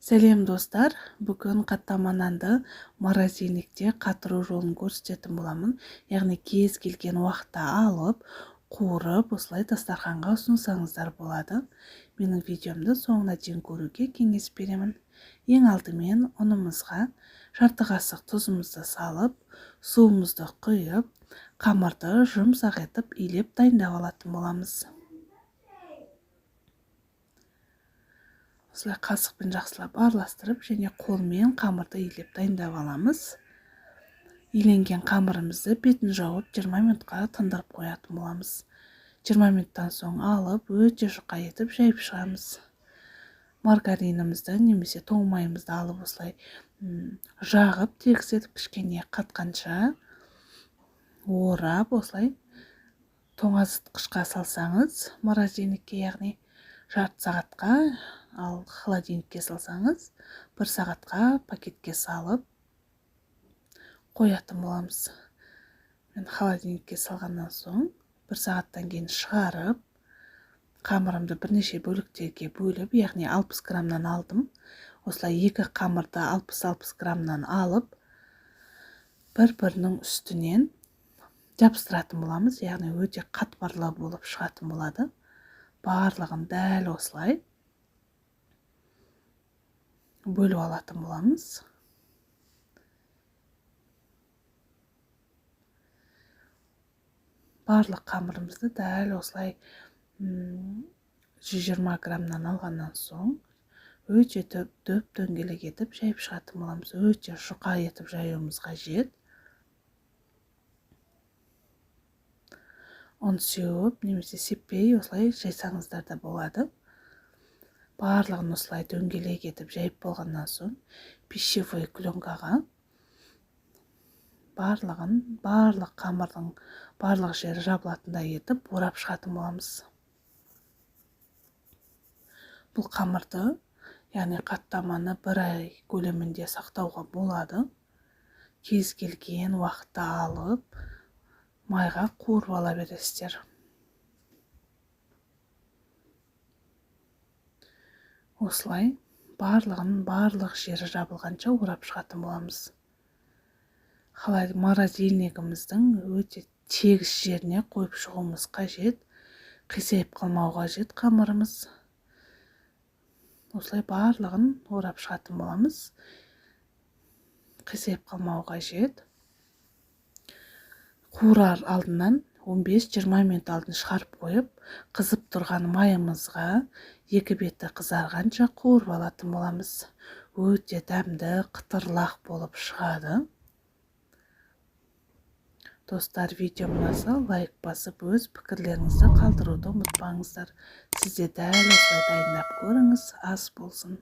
Сәлем достар, бүгін қатты нанды морозильникте қатыру жолын көрсететін боламын. Яғни кез келген уақытта алып, қуырып, осылай дастарханға ұсынсаңыздар болады. Менің видеомды соңына дейін көруге кеңес беремін. Ең алдымен ұнымызға жарты қасық тұзымызды салып, суымызды құйып, қамырды жұмсақ етіп илеп дайындап алатын боламыз. Осылай қасықпен жақсылап араластырып және қолмен қамырды илеп дайындап аламыз. Иленген қамырымызды бетін жауып 20 минутқа тындырып қоятын боламыз. 20 минуттан соң алып, өте жұқа етіп жайып шығамыз. Маргаринімізді немесе тоң майымызды алып осылай жағып, тегістетіп кішкене қатқанша орап, осылай тоңазытқышқа салсаңыз, морозильникке, яғни жарты сағатқа, ал холодильникке салсаңыз 1 сағатқа пакетке салып қоятын боламыз. Мен холодильникке салғаннан соң 1 сағаттан кейін шығарып, қамырымды бірнеше бөліктерге бөліп, яғни 60 граммнан алдым. Осылай екі қамырды 60-60 граммнан алып, бір-бірінің үстінен жабыстыратын боламыз, яғни өте қатпарлы болып шығатын болады. Барлығын дәл осылай бөліп алатын боламыз. Барлық қамырымызды дәл осылай 120 граммнан алғаннан соң өте дөп-дөңгелек етіп жайып шығатын боламыз. Өте жұқа етіп жаюымыз қажет. Он сеуіп, немесе сеппей осылай жайсаңыздар да болады. Барлығын осылай дөңгелек етіп жайып болғаннан соң пищевой пленкаға барлық қамырдың барлық жері жабылатындай етіп орап шығатын боламыз. Бұл қамырды, яғни қаттаманы 1 ай көлемінде сақтауға болады. Кез келген уақытта алып, майға қуырып ала бересіздер. Осылай барлық жері жабылғанша орап шығатын боламыз. Морозильнигіміздің өте тегіс жеріне қойып шығуымыз қажет. Қисайып қалмау қажет қамырымыз. Осылай барлығын орап шығатын боламыз. Қисайып қалмау қажет. Қуырар алдынан 15-20 минут алдын шығарып қойып, қызып тұрған майымызға екі беті қызарғанша қуырып алатын боламыз. Өте дәмді, қытырлақ болып шығады. Достар, видеом ұнаса лайк басып, өз пікірлеріңізді қалдыруды ұмытпаңыздар. Сізде дәл осылай дайындап көріңіз, ас болсын.